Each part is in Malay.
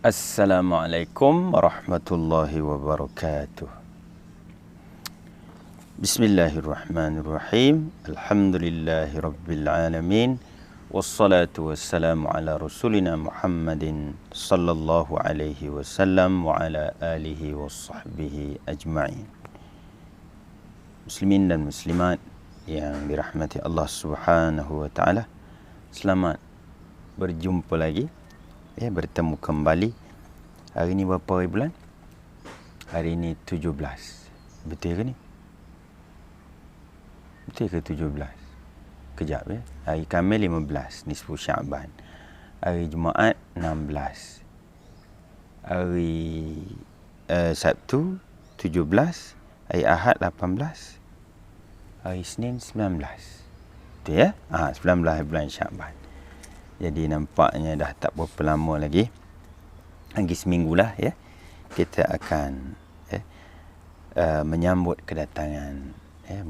Assalamualaikum warahmatullahi wabarakatuh. Bismillahirrahmanirrahim. Alhamdulillahi rabbil alamin. Wassalatu wassalamu ala rasulina Muhammadin sallallahu alaihi wasallam wa ala alihi wassahbihi ajma'in. Muslimin dan muslimat yang dirahmati Allah Subhanahu wa taala, selamat berjumpa lagi, bertemu kembali. Hari ni berapa hari bulan? Hari ni 17. Betul ke ni? Betul ke 17? Kejap ya. Hari Khamis 15, nisfu Syaban. Hari Jumaat 16. Hari Sabtu 17. Hari Ahad 18. Hari Isnin 19. Betul ya? 19 bulan Syaban. Jadi nampaknya dah tak berapa lama lagi. Lagi seminggu lah ya. Kita akan menyambut kedatangan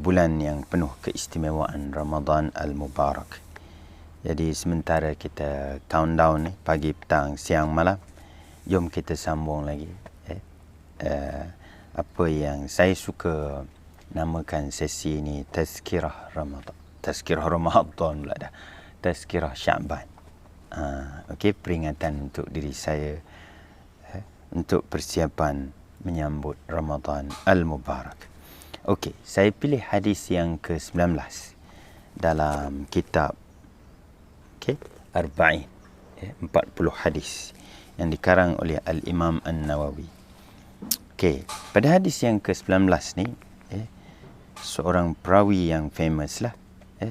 bulan yang penuh keistimewaan Ramadan Al-Mubarak. Jadi sementara kita countdown pagi, petang, siang, malam, jom kita sambung lagi apa yang saya suka namakan sesi ini Tazkirah Ramadan. Tazkirah Ramadan pula dah. Tazkirah Syaban. Okey, peringatan untuk diri saya untuk persiapan menyambut Ramadan Al-Mubarak. Okey, saya pilih hadis yang ke-19 dalam kitab Arba'in, 40 hadis yang dikarang oleh Al-Imam An-Nawawi. Okey, pada hadis yang ke-19 ni, seorang perawi yang famous lah,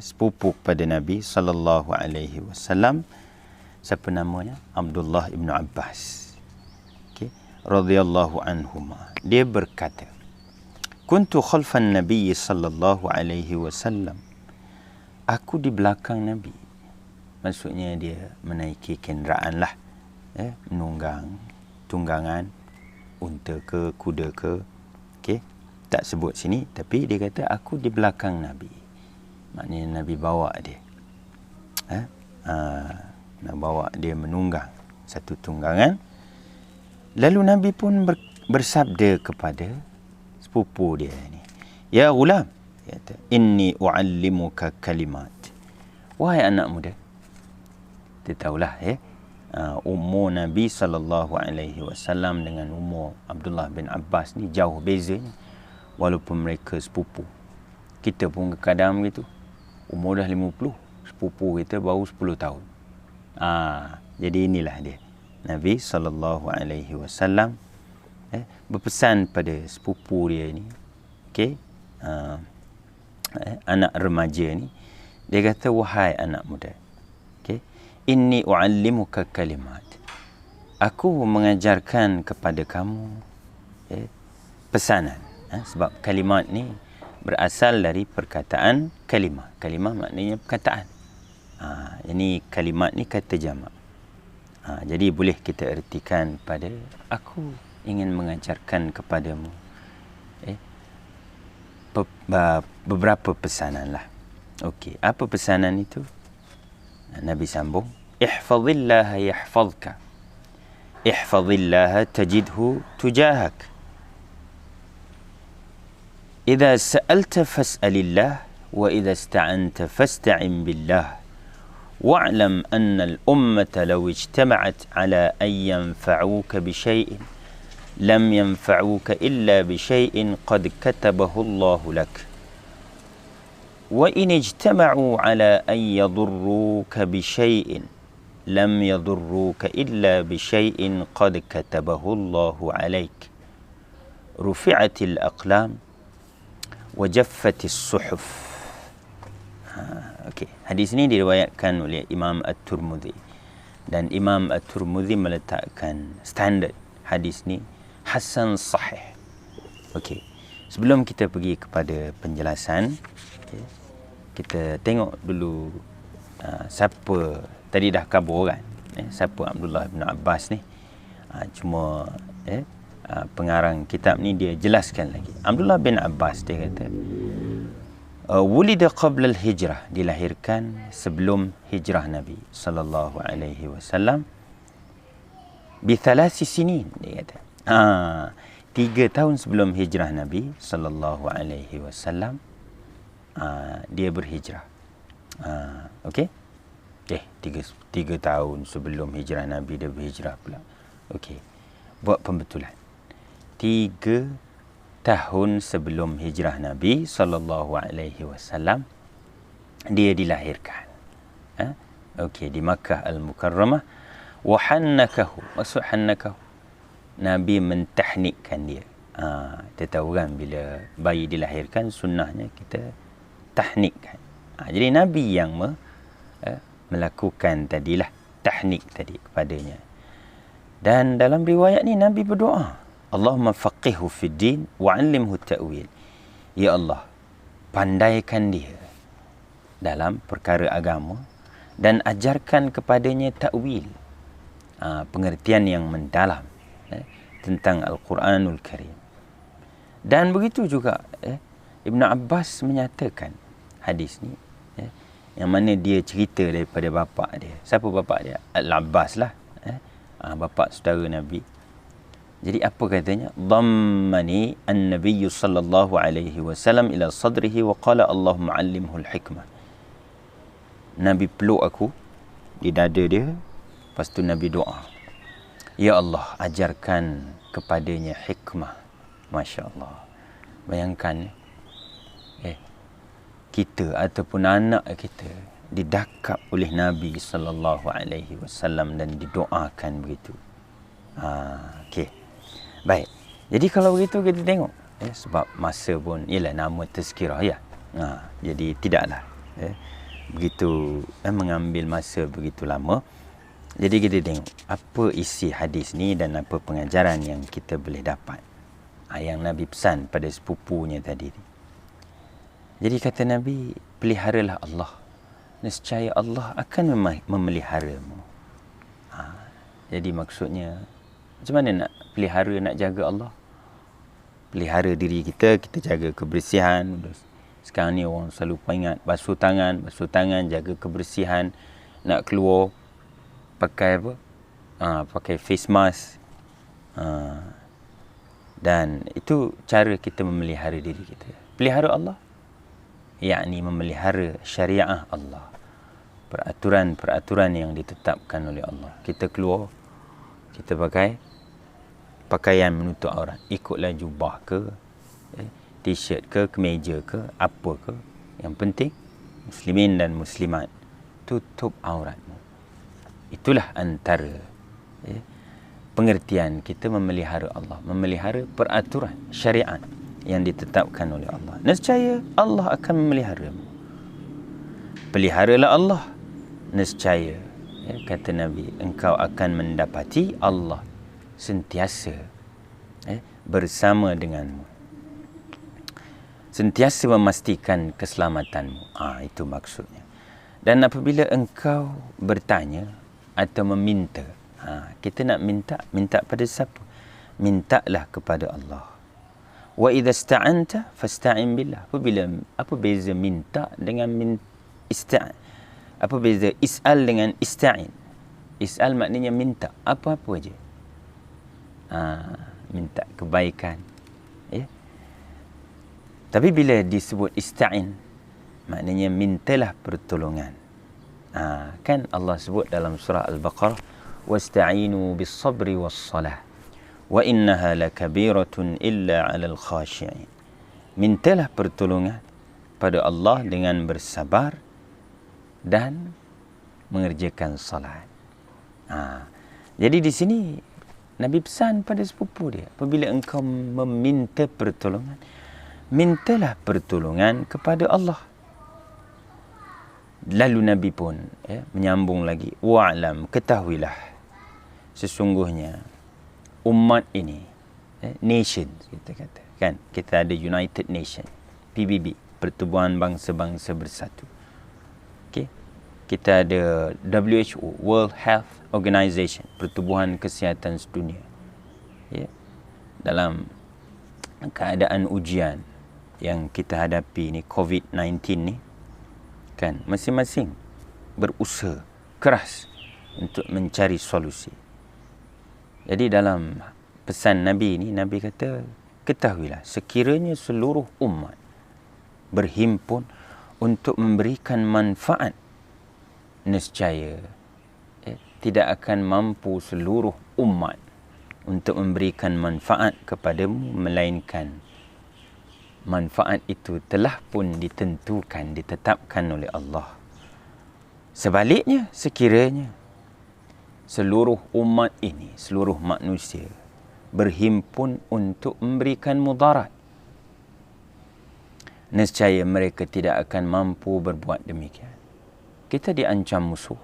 sepupu pada Nabi sallallahu alaihi wasallam. Siapa namanya? Abdullah ibn Abbas. Radhiyallahu anhuma. Dia berkata, Kuntu khalfan Nabi sallallahu alaihi wasallam. Aku di belakang Nabi. Maksudnya dia menaiki kenderaan lah. Menunggang, tunggangan, unta ke, kuda ke. Okey, tak sebut sini. Tapi dia kata, aku di belakang Nabi. Maknanya Nabi bawa dia. Nak bawa dia menunggang satu tunggangan. Lalu Nabi pun bersabda kepada sepupu dia ni, Ya ghulam, kata, Inni u'allimuka kalimat. Wahai anak muda. Kita tahulah umur Nabi SAW dengan umur Abdullah bin Abbas ni jauh bezanya. Walaupun mereka sepupu. Kita pun kadang begitu. Umur dah 50, sepupu kita baru 10 tahun. Jadi inilah dia. Nabi SAW berpesan pada sepupu dia ni, anak remaja ni. Dia kata, wahai anak muda, Inni u'allimuka kalimat. Aku mengajarkan kepada kamu pesanan. Sebab kalimat ni berasal dari perkataan kalimah. Kalimah maknanya perkataan. Ini kalimat ni kata jamak. Jadi boleh kita ertikan pada aku ingin mengajarkan kepadamu beberapa pesanan lah. Okey, apa pesanan itu? Nabi sambung, Ihfazillaha yahfazka. Ihfazillaha tajidhu tujahak. Idza sa'alta fas'alillah wa idza ista'anta fasta'in billah. واعلم أن الأمة لو اجتمعت على أن ينفعوك بشيء لم ينفعوك إلا بشيء قد كتبه الله لك وإن اجتمعوا على أن يضروك بشيء لم يضروك إلا بشيء قد كتبه الله عليك رفعت الأقلام وجفت الصحف. Hadis ini diriwayatkan oleh Imam At-Tirmidzi, dan Imam At-Tirmidzi meletakkan standard hadis ni hasan sahih. Sebelum kita pergi kepada penjelasan, kita tengok dulu siapa tadi dah kabur kan, siapa Abdullah bin Abbas ni. Cuma pengarang kitab ni dia jelaskan lagi. Abdullah bin Abbas dia kata, wulida qabla al-hijrah, dilahirkan sebelum hijrah Nabi sallallahu alaihi wasallam. bi thalasi sinin, dia kata. 3 tahun sebelum hijrah Nabi sallallahu alaihi wasallam dia berhijrah. Okey. 3 tahun sebelum hijrah Nabi dia berhijrah pula. Okey. Buat pembetulan. 3 tahun sebelum hijrah Nabi sallallahu alaihi wasallam dia dilahirkan. Okey, di Makkah Al-Mukarramah. Wa hannakahu. Maksud hannakahu, Nabi mentahnikkan dia. Kita tahu kan bila bayi dilahirkan sunnahnya kita tahnikkan. Jadi Nabi yang melakukan tadilah tahnik tadi kepadanya. Dan dalam riwayat ni Nabi berdoa, Allahumma faqihhu fid din wa 'allimhu ta'wil. Ya Allah, pandaikan dia dalam perkara agama dan ajarkan kepadanya ta'wil, pengertian yang mendalam tentang Al-Quranul Karim. Dan begitu juga Ibn Abbas menyatakan hadis ni, yang mana dia cerita daripada bapa dia. Siapa bapa dia? Al-Abbas lah, bapa saudara Nabi. Jadi apa katanya? Dhammani an-nabiy sallallahu alaihi wasallam ila sadrihi wa qala Allahumma 'allimhu al-hikmah. Nabi peluk aku di dada dia, lepas tu Nabi doa, ya Allah, ajarkan kepadanya hikmah. Masya Allah. Bayangkan kita ataupun anak kita didakap oleh Nabi sallallahu alaihi wasallam dan didoakan begitu. Okey. Baik. Jadi kalau begitu kita tengok, sebab masa pun ialah nama tazkirah ya. Jadi tidaklah begitu mengambil masa begitu lama. Jadi kita tengok apa isi hadis ni dan apa pengajaran yang kita boleh dapat. Yang Nabi pesan pada sepupunya tadi ni. Jadi kata Nabi, peliharalah Allah. Nescaya Allah akan memeliharamu. Jadi maksudnya, macam mana nak pelihara, nak jaga Allah? Pelihara diri kita, kita jaga kebersihan. Sekarang ni orang selalu ingat basuh tangan, jaga kebersihan. Nak keluar, pakai apa? Pakai face mask. Dan itu cara kita memelihara diri kita. Pelihara Allah, yakni memelihara syariah Allah, peraturan-peraturan yang ditetapkan oleh Allah. Kita keluar, kita pakai pakaian menutup aurat, ikutlah jubah ke, t-shirt ke, kemeja ke, apa ke, yang penting muslimin dan muslimat tutup auratmu. Itulah antara pengertian kita memelihara Allah, memelihara peraturan syariat yang ditetapkan oleh Allah. Nescaya Allah akan memeliharamu. Peliharalah Allah, nescaya kata Nabi, engkau akan mendapati Allah sentiasa bersama denganmu, sentiasa memastikan keselamatanmu. Itu maksudnya. Dan apabila engkau bertanya atau meminta, kita nak minta pada siapa? Mintalah kepada Allah. Wa idza ista'anta fasta'in billah. Apa beza minta dengan ista'in? Apa beza is'al dengan ista'in? Is'al maknanya minta apa-apa aja. Minta kebaikan. Tapi bila disebut ista'in, maknanya mintalah pertolongan. Kan Allah sebut dalam surah Al-Baqarah, wasta'inu bis-sabri was-salah wa innaha lakabiratun illa 'alal khashi'in. Mintalah pertolongan pada Allah dengan bersabar dan mengerjakan salat. Jadi di sini Nabi pesan pada sepupu dia, apabila engkau meminta pertolongan, mintalah pertolongan kepada Allah. Lalu Nabi pun menyambung lagi, wa'lam, ketahuilah sesungguhnya umat ini, nation kita kata, kan? Kita ada United Nation, PBB, Pertubuhan Bangsa-Bangsa Bersatu. Okey. Kita ada WHO, World Health Organization, Pertubuhan Kesihatan Sedunia. Dalam keadaan ujian yang kita hadapi ni, COVID-19 ni, kan, masing-masing berusaha keras untuk mencari solusi. Jadi dalam pesan Nabi ni, Nabi kata, ketahuilah sekiranya seluruh umat berhimpun untuk memberikan manfaat, nescaya tidak akan mampu seluruh umat untuk memberikan manfaat kepadamu, melainkan manfaat itu telah pun ditentukan, ditetapkan oleh Allah. Sebaliknya, sekiranya seluruh umat ini, seluruh manusia berhimpun untuk memberikan mudarat, nescaya mereka tidak akan mampu berbuat demikian. Kita diancam musuh,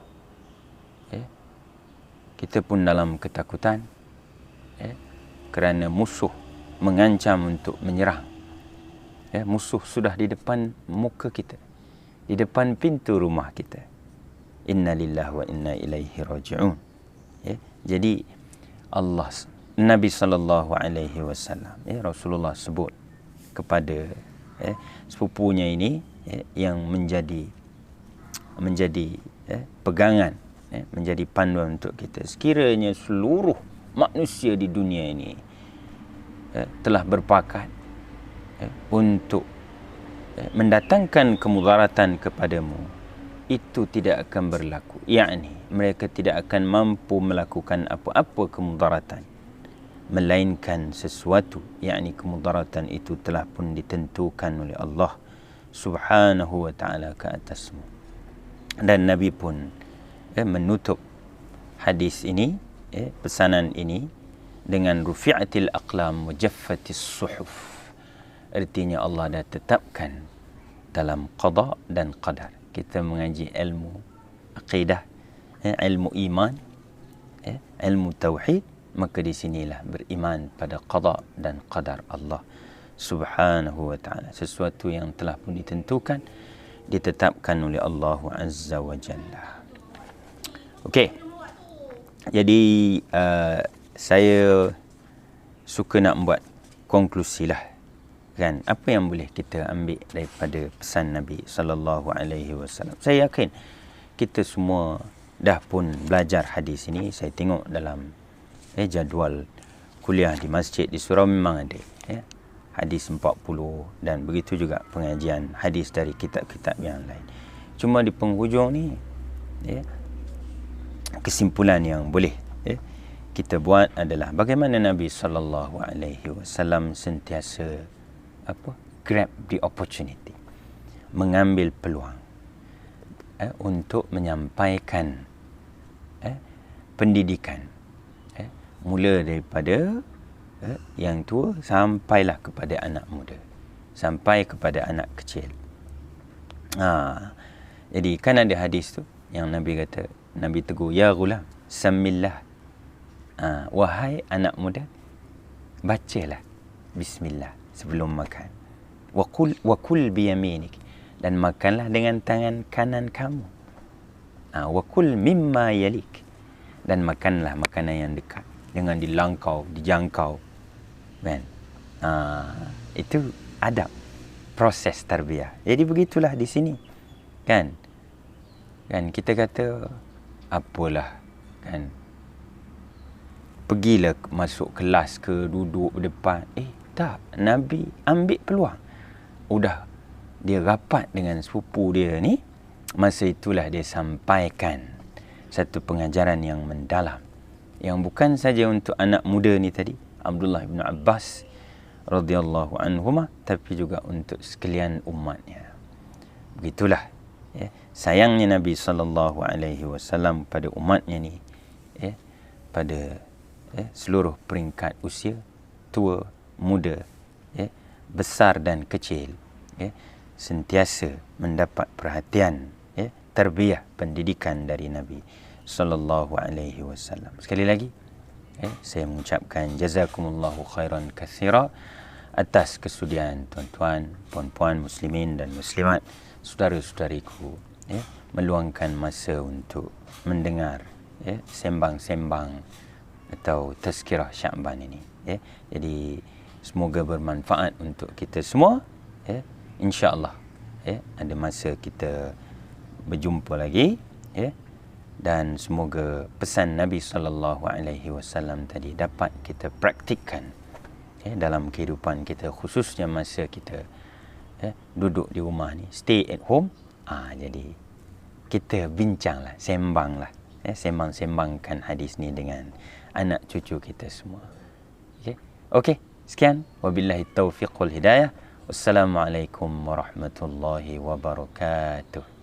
kita pun dalam ketakutan, kerana musuh mengancam untuk menyerang. Musuh sudah di depan muka kita, di depan pintu rumah kita. Inna lillahi wa inna ilaihi raji'un. Jadi Allah, Nabi sallallahu alaihi wasallam, Rasulullah sebut kepada sepupunya ini, yang menjadi pegangan, menjadi panduan untuk kita. Sekiranya seluruh manusia di dunia ini telah berpakat untuk mendatangkan kemudaratan kepadamu, itu tidak akan berlaku. Yakni mereka tidak akan mampu melakukan apa-apa kemudaratan, melainkan sesuatu, yakni kemudaratan itu telah pun ditentukan oleh Allah Subhanahu wa ta'ala ke atasmu. Dan Nabi pun menutup hadis ini, pesanan ini, dengan rufi'atil aqlam wa jaffatis suhuf. Artinya Allah dah tetapkan dalam qada dan qadar. Kita mengaji ilmu aqidah, ilmu iman, ilmu tauhid, maka di sinilah beriman pada qada dan qadar Allah Subhanahu wa ta'ala. Sesuatu yang telah pun ditentukan, ditetapkan oleh Allah Azza wa Jalla. Okey. Jadi saya suka nak buat konklusi lah, kan, apa yang boleh kita ambil daripada pesan Nabi sallallahu alaihi wasallam. Saya yakin kita semua dah pun belajar hadis ini. Saya tengok dalam jadual kuliah di masjid di surau memang ada hadis 40, dan begitu juga pengajian hadis dari kitab-kitab yang lain. Cuma di penghujung ni, kesimpulan yang boleh kita buat adalah bagaimana Nabi sallallahu alaihi wasallam sentiasa grab the opportunity, mengambil peluang untuk menyampaikan pendidikan, mula daripada yang tua sampailah kepada anak muda, sampai kepada anak kecil. Jadi kan ada hadis tu yang Nabi kata, Nabi tegur, ya ghulam samillah, wahai anak muda, bacalah bismillah sebelum makan. Wa kul biyaminik, dan makanlah dengan tangan kanan kamu. Wa kul mimma yalik, dan makanlah makanan yang dekat, jangan dijangkau, kan? Itu adab, proses tarbiyah. Jadi begitulah di sini, kan kita kata apalah, kan, pergilah masuk kelas ke, duduk depan. Tak, Nabi ambil peluang. Udah dia rapat dengan sepupu dia ni, masa itulah dia sampaikan satu pengajaran yang mendalam, yang bukan saja untuk anak muda ni tadi, Abdullah bin Abbas radhiyallahu anhuma, tapi juga untuk sekalian umatnya. Begitulah sayangnya Nabi sallallahu alaihi wasallam pada umatnya ni, pada seluruh peringkat usia, tua, muda, besar dan kecil, sentiasa mendapat perhatian, tarbiyah, pendidikan dari Nabi sallallahu alaihi wasallam. Sekali lagi, saya mengucapkan jazakumullahu khairan katsira atas kesudian tuan-tuan, puan-puan muslimin dan muslimat, saudara-saudariku, meluangkan masa untuk mendengar sembang-sembang atau tazkirah Sya'ban ini. Jadi semoga bermanfaat untuk kita semua. InsyaAllah ada masa kita berjumpa lagi dan semoga pesan Nabi SAW tadi dapat kita praktikkan dalam kehidupan kita, khususnya masa kita duduk di rumah ni, stay at home. Jadi kita bincanglah, sembanglah, sembang-sembangkan hadis ni dengan anak cucu kita semua. Okey, sekian. Wabillahi taufiq wal hidayah. Wassalamualaikum warahmatullahi wabarakatuh.